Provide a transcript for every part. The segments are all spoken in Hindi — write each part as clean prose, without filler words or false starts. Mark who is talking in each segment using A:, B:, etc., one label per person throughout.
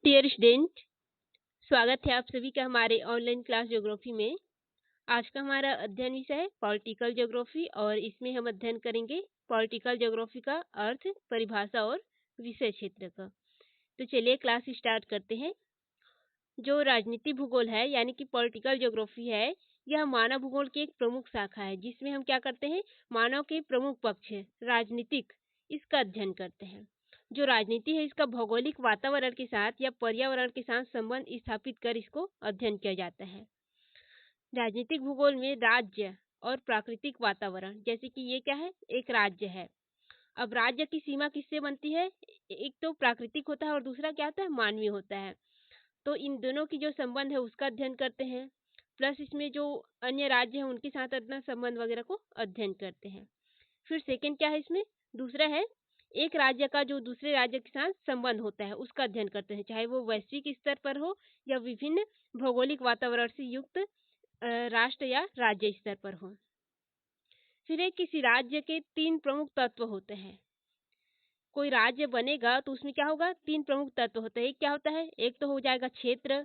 A: डियर स्टूडेंट, स्वागत है आप सभी का हमारे ऑनलाइन क्लास ज्योग्राफी में। आज का हमारा अध्ययन विषय है पॉलिटिकल ज्योग्राफी और इसमें हम अध्ययन करेंगे पॉलिटिकल ज्योग्राफी का अर्थ, परिभाषा और विषय क्षेत्र का। तो चलिए क्लास स्टार्ट करते हैं। जो राजनीति भूगोल है यानी कि पॉलिटिकल ज्योग्राफी है, यह मानव भूगोल की एक प्रमुख शाखा है जिसमें हम क्या करते हैं, मानव के प्रमुख पक्ष राजनीतिक, इसका अध्ययन करते हैं। जो राजनीति है इसका भौगोलिक वातावरण के साथ या पर्यावरण के साथ संबंध स्थापित कर इसको अध्ययन किया जाता है। राजनीतिक भूगोल में राज्य और प्राकृतिक वातावरण, जैसे कि ये क्या है, एक राज्य है। अब राज्य की सीमा किससे बनती है, एक तो प्राकृतिक होता है और दूसरा क्या होता है, मानवीय होता है। तो इन दोनों की जो संबंध है उसका अध्ययन करते हैं, प्लस इसमें जो अन्य राज्य है उनके साथ अपना संबंध वगैरह को अध्ययन करते हैं। फिर सेकंड क्या है, इसमें दूसरा है एक राज्य का जो दूसरे राज्य के साथ संबंध होता है उसका अध्ययन करते हैं, चाहे वो वैश्विक स्तर पर हो या विभिन्न भौगोलिक वातावरण से युक्त राष्ट्र या राज्य स्तर पर हो। फिर एक किसी राज्य के 3 प्रमुख तत्व होते हैं। कोई राज्य बनेगा तो उसमें क्या होगा, 3 प्रमुख तत्व होते हैं। एक क्या होता है, एक तो हो जाएगा क्षेत्र,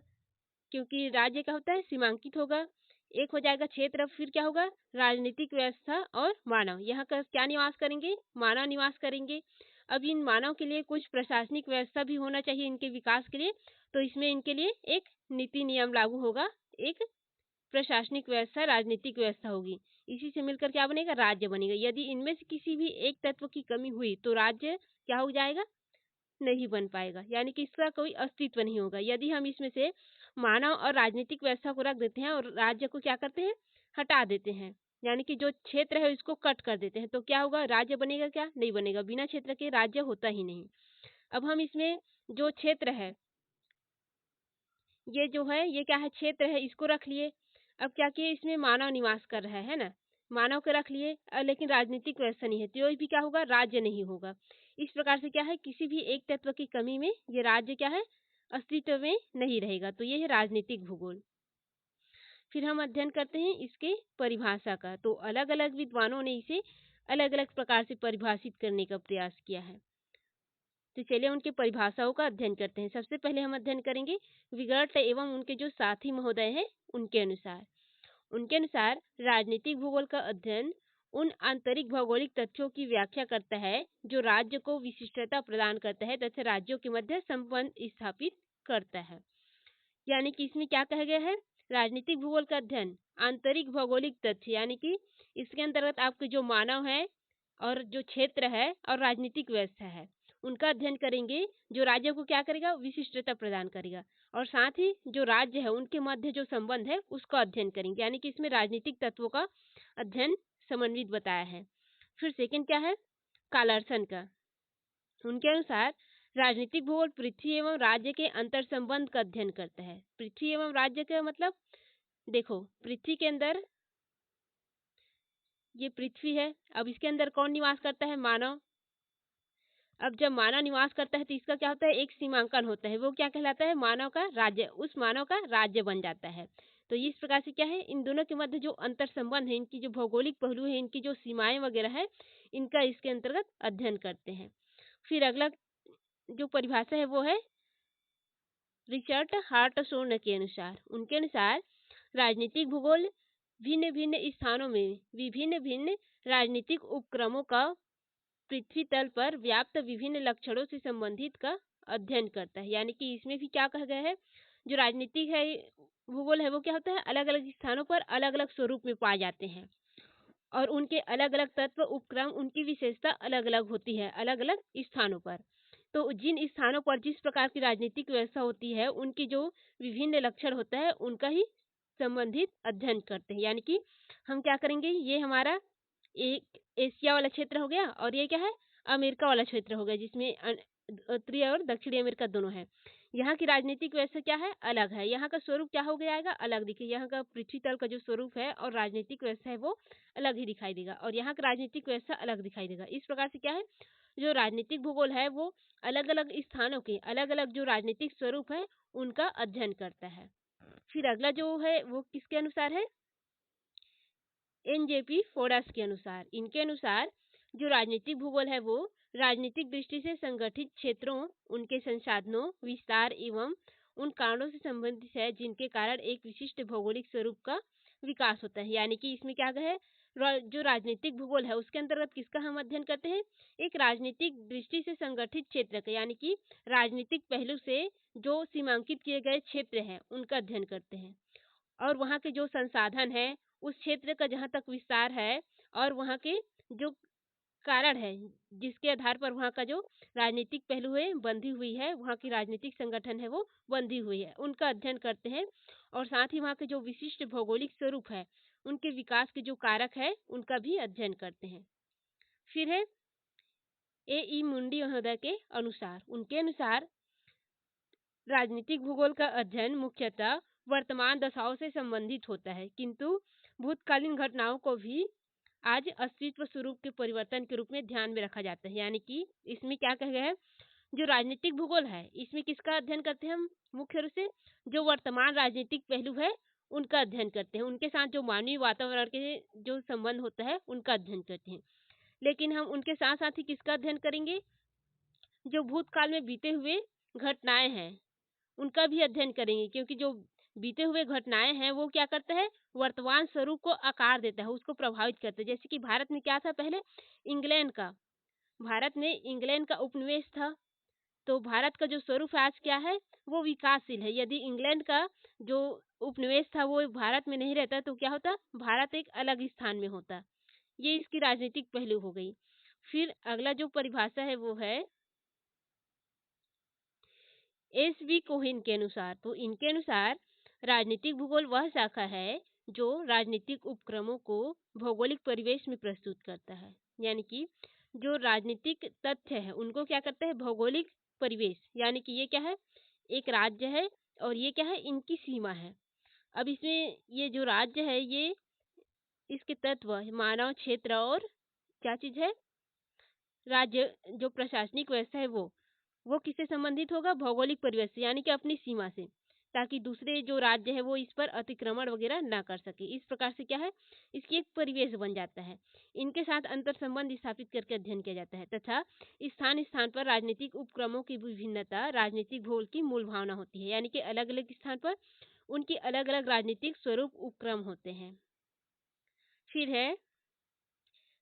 A: क्योंकि राज्य क्या होता है, सीमांकित होगा। एक हो जाएगा क्षेत्र, फिर क्या होगा, राजनीतिक व्यवस्था और मानव। यहाँ का क्या निवास करेंगे, मानव निवास करेंगे। अब इन मानव के लिए कुछ प्रशासनिक व्यवस्था भी होना चाहिए इनके विकास के लिए, तो इसमें इनके लिए एक नीति नियम लागू होगा, एक प्रशासनिक व्यवस्था, राजनीतिक व्यवस्था होगी। इसी से मिलकर क्या बनेगा, राज्य बनेगा। यदि इनमें से किसी भी एक तत्व की कमी हुई तो राज्य क्या हो जाएगा, नहीं बन पाएगा, यानी कि इसका कोई अस्तित्व नहीं होगा। यदि हम इसमें से मानव और राजनीतिक व्यवस्था को रख देते हैं और राज्य को क्या करते हैं, हटा देते हैं, यानी कि जो क्षेत्र है इसको कट कर देते हैं, तो क्या होगा, राज्य बनेगा क्या, नहीं बनेगा। बिना क्षेत्र के राज्य होता ही नहीं। अब हम इसमें जो क्षेत्र है, ये जो है ये क्या है, क्षेत्र है, इसको रख लिए। अब क्या किए, इसमें मानव निवास कर रहा है ना, मानव को रख लिए, लेकिन राजनीतिक व्यवस्था नहीं है, तो ये भी क्या होगा, राज्य नहीं होगा। इस प्रकार से क्या है, किसी भी एक तत्व की कमी में ये राज्य क्या है, अस्तित्व में नहीं रहेगा। तो ये है राजनीतिक भूगोल। फिर हम अध्ययन करते हैं इसके परिभाषा का। तो अलग अलग विद्वानों ने इसे अलग अलग प्रकार से परिभाषित करने का प्रयास किया है। तो चलिए उनके परिभाषाओं का अध्ययन करते हैं। सबसे पहले हम अध्ययन करेंगे विगर्ट एवं उनके जो साथी महोदय हैं उनके अनुसार राजनीतिक भूगोल का अध्ययन उन आंतरिक भौगोलिक तथ्यों की व्याख्या करता है जो राज्य को विशिष्टता प्रदान करता है तथा राज्यों के मध्य संबंध स्थापित करता है। यानी कि इसमें क्या कहा गया है, राजनीतिक भूगोल का अध्ययन आंतरिक भौगोलिक तथ्य, यानी कि इसके अंतर्गत आपके जो मानव है और जो क्षेत्र है और राजनीतिक व्यवस्था है उनका अध्ययन करेंगे, जो राज्य को क्या करेगा, विशिष्टता प्रदान करेगा। और साथ ही जो राज्य है उनके मध्य जो संबंध है उसका अध्ययन करेंगे, यानी कि इसमें राजनीतिक तत्वों का अध्ययन समन्वित बताया है। फिर सेकंड क्या है, कालर्सन का। उनके अनुसार राजनीतिक भूगोल पृथ्वी एवं राज्य के अंतर संबंध का अध्ययन करता है। पृथ्वी एवं राज्य का मतलब, देखो पृथ्वी के अंदर ये पृथ्वी है, अब इसके अंदर कौन निवास करता है, मानव। अब जब मानव निवास करता है तो इसका क्या होता है, एक सीमांकन होता है, वो क्या कहलाता है, मानव का राज्य, उस मानव का राज्य बन जाता है। तो इस प्रकार से क्या है, इन दोनों के मध्य जो अंतर संबंध है, इनकी जो भौगोलिक पहलू है, इनकी जो सीमाएं वगैरह है, इनका इसके अंतर्गत अध्ययन करते हैं। फिर अगला जो परिभाषा है वो है रिचर्ड हार्टशोर्न के अनुसार। उनके अनुसार राजनीतिक भूगोल भिन्न भिन्न स्थानों में विभिन्न भिन्न राजनीतिक उपक्रमों का पृथ्वी तल पर व्याप्त विभिन्न लक्षणों से संबंधित का अध्ययन करता है। यानी कि इसमें भी क्या कहा गया है, जो राजनीतिक है भूगोल है वो क्या होता है, अलग अलग स्थानों पर अलग अलग स्वरूप में पाए जाते हैं और उनके अलग अलग तत्व उपक्रम, उनकी विशेषता अलग अलग होती है अलग अलग स्थानों पर। तो जिन स्थानों पर जिस प्रकार की राजनीतिक व्यवस्था होती है उनकी जो विभिन्न लक्षण होता है उनका ही संबंधित अध्ययन करते हैं। यानी कि हम क्या करेंगे, ये हमारा एक एशिया वाला क्षेत्र हो गया और ये क्या है, अमेरिका वाला क्षेत्र हो गया, जिसमें उत्तरी और दक्षिणी अमेरिका दोनों है। यहाँ की राजनीतिक व्यवस्था क्या है, अलग है, यहाँ का स्वरूप क्या हो गया आएगा, अलग दिखे। यहाँ का पृथ्वी तल का जो स्वरूप है और राजनीतिक व्यवस्था है वो अलग ही दिखाई देगा और यहाँ का राजनीतिक व्यवस्था अलग दिखाई देगा। इस प्रकार से क्या है, जो राजनीतिक भूगोल है वो अलग अलग स्थानों के अलग अलग जो राजनीतिक स्वरूप है उनका अध्ययन करता है। फिर अगला जो है वो किसके अनुसार है, एनजेपी फोर्डास के अनुसार। इनके अनुसार जो राजनीतिक भूगोल है वो राजनीतिक दृष्टि से संगठित क्षेत्रों, उनके संसाधनों, विस्तार एवं उन कारणों से संबंधित है जिनके कारण एक विशिष्ट भौगोलिक स्वरूप का विकास होता है। यानी कि इसमें क्या है, जो राजनीतिक भूगोल है उसके अंतर्गत किसका हम अध्ययन करते हैं, एक राजनीतिक दृष्टि से संगठित क्षेत्र का, यानी कि राजनीतिक पहलू से जो सीमांकित किए गए क्षेत्र हैं उनका अध्ययन करते हैं। और वहाँ के जो संसाधन है, उस क्षेत्र का जहाँ तक विस्तार है और वहाँ के जो कारण है जिसके आधार पर वहाँ का जो राजनीतिक पहलू है बंधी हुई है, वहाँ की राजनीतिक संगठन है वो बंधी हुई है, उनका अध्ययन करते हैं। और साथ ही वहाँ के जो विशिष्ट भौगोलिक स्वरूप है, उनके विकास के जो कारक है उनका भी अध्ययन करते हैं। फिर है ए मुंडी महोदय के अनुसार, उनके अनुसार राजनीतिक भूगोल का अध्ययन मुख्यतः वर्तमान दशाओं से संबंधित होता है, किंतु भूतकालीन घटनाओं को भी आज अस्तित्व स्वरूप के परिवर्तन के रूप में ध्यान में रखा जाता है। यानी कि इसमें क्या कहा गया है, जो राजनीतिक भूगोल है इसमें किसका अध्ययन करते हैं हम, मुख्य रूप से जो वर्तमान राजनीतिक पहलू है उनका अध्ययन करते हैं, उनके साथ जो मानवीय वातावरण के जो संबंध होता है उनका अध्ययन करते हैं। लेकिन हम उनके साथ साथ ही किसका अध्ययन करेंगे, जो भूतकाल में बीते हुए घटनाएं हैं उनका भी अध्ययन करेंगे, क्योंकि जो बीते हुए घटनाएं हैं वो क्या करता है, वर्तमान स्वरूप को आकार देता है, उसको प्रभावित करता है। जैसे कि भारत में क्या था पहले, इंग्लैंड का, भारत में इंग्लैंड का उपनिवेश था, तो भारत का जो स्वरूप आज क्या है वो विकासशील है। यदि इंग्लैंड का जो उपनिवेश था वो भारत में नहीं रहता तो क्या होता, भारत एक अलग स्थान में होता। ये इसकी राजनीतिक पहलू हो गई। फिर अगला जो परिभाषा है वो है एस.वी. कोहेन के अनुसार। तो इनके अनुसार राजनीतिक भूगोल वह शाखा है जो राजनीतिक उपक्रमों को भौगोलिक परिवेश में प्रस्तुत करता है। यानी कि जो राजनीतिक तथ्य है उनको क्या करता है, भौगोलिक परिवेश, यानी कि ये क्या है, एक राज्य है और ये क्या है, इनकी सीमा है। अब इसमें ये जो राज्य है ये इसके तत्व मानव क्षेत्र और क्या चीज है, राज्य जो प्रशासनिक व्यवस्था है वो किससे संबंधित होगा, भौगोलिक परिवेश से, यानी कि अपनी सीमा से, ताकि दूसरे जो राज्य है वो इस पर अतिक्रमण वगैरह ना कर सके। इस प्रकार से क्या है, इसकी एक परिवेश बन जाता है। इनके साथ अंतर संबंध स्थापित करके अध्ययन किया जाता है तथा स्थान स्थान पर राजनीतिक उपक्रमों की विभिन्नता राजनीतिक भूगोल की मूल भावना होती है। यानी कि अलग अलग स्थान पर उनकी अलग अलग राजनीतिक स्वरूप उपक्रम होते हैं। फिर है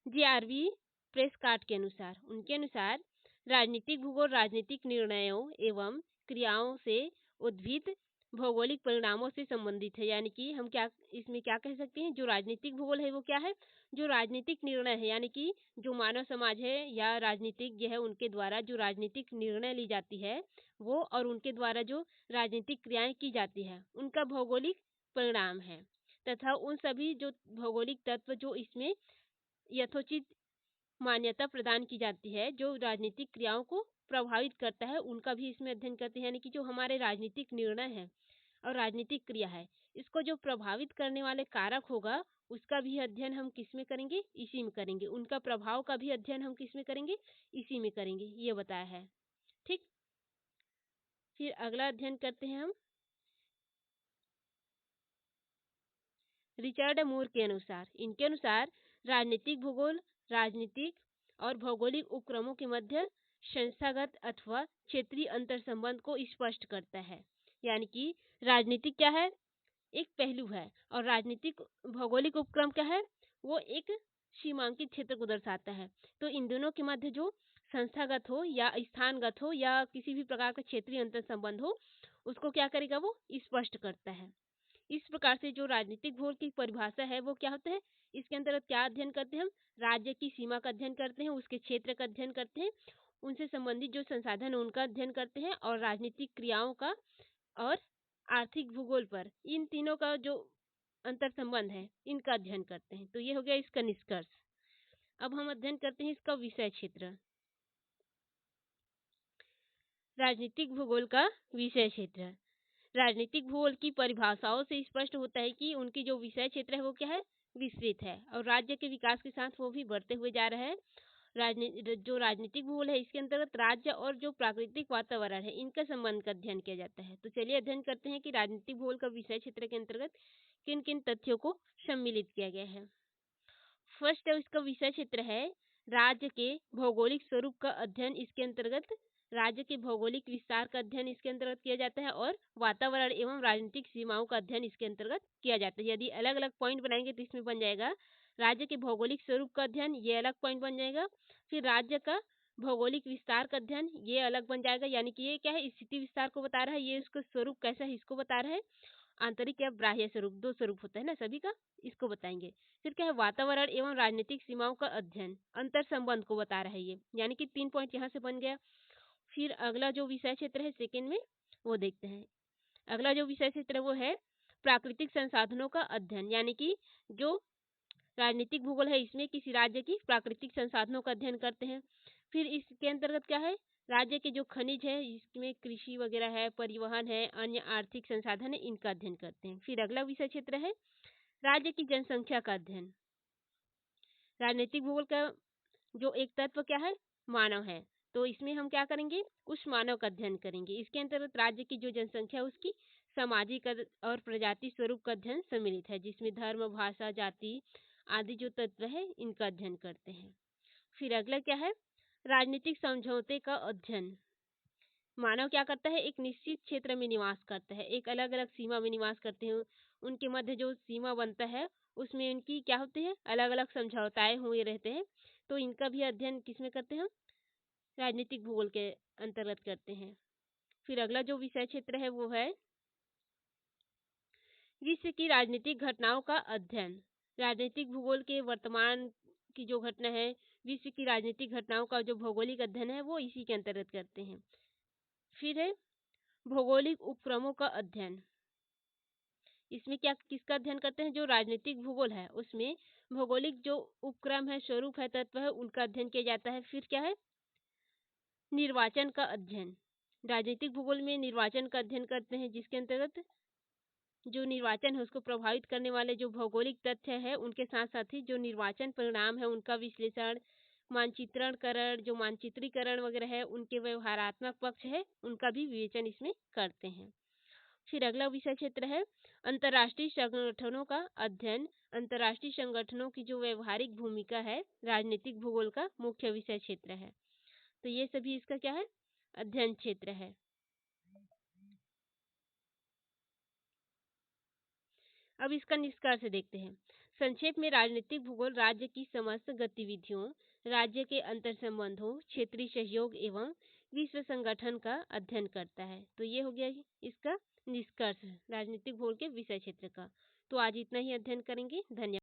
A: जीआरवी प्रेसकार्ट के अनुसार, उनके अनुसार राजनीतिक भूगोल राजनीतिक निर्णयों एवं क्रियाओं से उद्भिद भौगोलिक परिणामों से संबंधित है। यानी कि हम क्या इसमें क्या कह सकते हैं, जो राजनीतिक भूगोल है वो क्या है, जो राजनीतिक निर्णय है, यानी कि जो मानव समाज है या राजनीतिज्ञ है उनके द्वारा जो राजनीतिक निर्णय ली जाती है वो, और उनके द्वारा जो राजनीतिक क्रियाएं की जाती है उनका भौगोलिक परिणाम है। तथा उन सभी जो भौगोलिक तत्व जो इसमें यथोचित मान्यता प्रदान की जाती है, जो राजनीतिक क्रियाओं को प्रभावित करता है उनका भी इसमें अध्ययन करते हैं। यानी कि जो हमारे राजनीतिक निर्णय है और राजनीतिक क्रिया है इसको जो प्रभावित करने वाले कारक होगा उसका भी अध्ययन हम किस में करेंगे, इसी में करेंगे। उनका प्रभाव का भी अध्ययन हम किस में करेंगे, इसी में करेंगे, ये बताया है। ठीक, फिर अगला अध्ययन करते हैं हम रिचर्ड मूर के अनुसार। इनके अनुसार राजनीतिक भूगोल राजनीतिक और भौगोलिक उपक्रमों के मध्य संस्थागत अथवा क्षेत्रीय अंतर संबंध को स्पष्ट करता है। यानी कि राजनीतिक क्या है, एक पहलू है, और राजनीतिक भौगोलिक उपक्रम क्या है, वो एक सीमांकित क्षेत्र को दर्शाता है। तो इन दोनों के मध्य जो संस्थागत हो या स्थानगत हो या किसी भी प्रकार का क्षेत्रीय अंतर संबंध हो उसको क्या करेगा, वो स्पष्ट करता है। इस प्रकार से जो राजनीतिक भूगोल की परिभाषा है वो क्या होता है, इसके अंतर्गत क्या अध्ययन करते हैं हम, राज्य की सीमा का अध्ययन करते हैं, उसके क्षेत्र का अध्ययन करते हैं, उनसे संबंधित जो संसाधन है उनका अध्ययन करते हैं, और राजनीतिक क्रियाओं का और आर्थिक भूगोल पर इन तीनों का जो अंतर संबंध है इनका अध्ययन करते हैं। तो ये हो गया इसका निष्कर्ष। अब हम अध्ययन करते हैं इसका विषय क्षेत्र। राजनीतिक भूगोल का विषय क्षेत्र राजनीतिक भूगोल की परिभाषाओं से स्पष्ट होता है कि उनकी जो विषय क्षेत्र है वो क्या है, विस्तृत है, और राज्य के विकास के साथ वो भी बढ़ते हुए जा रहा है। जो राजनीतिक भूगोल है इसके अंतर्गत राज्य और जो प्राकृतिक वातावरण है इनका संबंध का अध्ययन किया जाता है। तो चलिए अध्ययन करते हैं कि राजनीतिक भूगोल का विषय क्षेत्र के अंतर्गत किन किन तथ्यों को सम्मिलित किया गया है। फर्स्ट इसका विषय क्षेत्र है राज्य के भौगोलिक स्वरूप का अध्ययन इसके अंतर्गत, राज्य के भौगोलिक विस्तार का अध्ययन इसके अंतर्गत किया जाता है और वातावरण एवं राजनीतिक सीमाओं का अध्ययन इसके अंतर्गत किया जाता है। यदि अलग अलग पॉइंट बनाएंगे तो इसमें बन जाएगा राज्य के भौगोलिक स्वरूप का अध्ययन, ये अलग पॉइंट बन जाएगा। फिर राज्य का भौगोलिक विस्तार का अध्ययन, ये अलग बन जाएगा, यानी कि ये क्या है, स्थिति विस्तार को बता रहा है, ये उसका स्वरूप कैसा है इसको बता रहा है। आंतरिक या बाह्य स्वरूप, दो स्वरूप होता है ना सभी का, इसको बताएंगे। फिर क्या है, वातावरण एवं राजनीतिक सीमाओं का अध्ययन, अंतर संबंध को बता रहा है ये, यानी कि 3 पॉइंट यहाँ से बन गया। फिर अगला जो विषय क्षेत्र है सेकेंड में, वो देखते हैं। अगला जो विषय क्षेत्र है वो है प्राकृतिक संसाधनों का अध्ययन, यानी कि जो राजनीतिक भूगोल है इसमें किसी राज्य की प्राकृतिक संसाधनों का अध्ययन करते हैं। फिर इसके अंतर्गत क्या है, राज्य के जो खनिज है, इसमें कृषि वगैरह है, परिवहन है, अन्य आर्थिक संसाधन है, इनका अध्ययन करते हैं। फिर अगला विषय क्षेत्र है राज्य की जनसंख्या का अध्ययन। राजनीतिक भूगोल का जो एक तत्व क्या है, मानव है, तो इसमें हम क्या करेंगे, उस मानव का अध्ययन करेंगे। इसके अंतर्गत राज्य की जो जनसंख्या है उसकी सामाजिक और प्रजाति स्वरूप का अध्ययन सम्मिलित है, जिसमें धर्म, भाषा, जाति आदि जो तत्व है इनका अध्ययन करते हैं। फिर अगला क्या है, राजनीतिक समझौते का अध्ययन। मानव क्या करता है, एक निश्चित क्षेत्र में निवास करता है, एक अलग अलग सीमा में निवास करते हैं, उनके मध्य जो सीमा बनता है उसमें इनकी क्या होती है, अलग अलग समझौताएं हुए रहते हैं। तो इनका भी अध्ययन किसमें करते हैं, राजनीतिक भूगोल के अंतर्गत करते हैं। फिर अगला जो विषय क्षेत्र है वो है विश्व की राजनीतिक घटनाओं का अध्ययन। राजनीतिक भूगोल के वर्तमान की जो घटना है, विश्व की राजनीतिक घटनाओं का जो भौगोलिक अध्ययन है वो इसी के अंतर्गत करते हैं। फिर है भौगोलिक उपक्रमों का अध्ययन। इसमें क्या किसका अध्ययन करते हैं, जो राजनीतिक भूगोल है उसमें भौगोलिक जो उपक्रम है, स्वरूप है, तत्व है, उनका अध्ययन किया जाता है। फिर क्या है, निर्वाचन का अध्ययन। राजनीतिक भूगोल में निर्वाचन का अध्ययन करते हैं, जिसके अंतर्गत जो निर्वाचन है उसको प्रभावित करने वाले जो भौगोलिक तथ्य है उनके साथ साथ ही जो निर्वाचन परिणाम है उनका विश्लेषण, मानचित्रणकरण, जो मानचित्रीकरण वगैरह है, उनके व्यवहारात्मक पक्ष है उनका भी विवेचन इसमें करते हैं। फिर अगला विषय क्षेत्र है अंतर्राष्ट्रीय संगठनों का अध्ययन। अंतर्राष्ट्रीय संगठनों की जो व्यवहारिक भूमिका है राजनीतिक भूगोल का मुख्य विषय क्षेत्र है। तो ये सभी इसका क्या है, अध्ययन क्षेत्र है। अब इसका निष्कर्ष देखते हैं। संक्षेप में राजनीतिक भूगोल राज्य की समस्त गतिविधियों, राज्य के अंतर संबंधों, क्षेत्रीय सहयोग एवं विश्व संगठन का अध्ययन करता है। तो ये हो गया इसका निष्कर्ष राजनीतिक भूगोल के विषय क्षेत्र का। तो आज इतना ही अध्ययन करेंगे। धन्यवाद।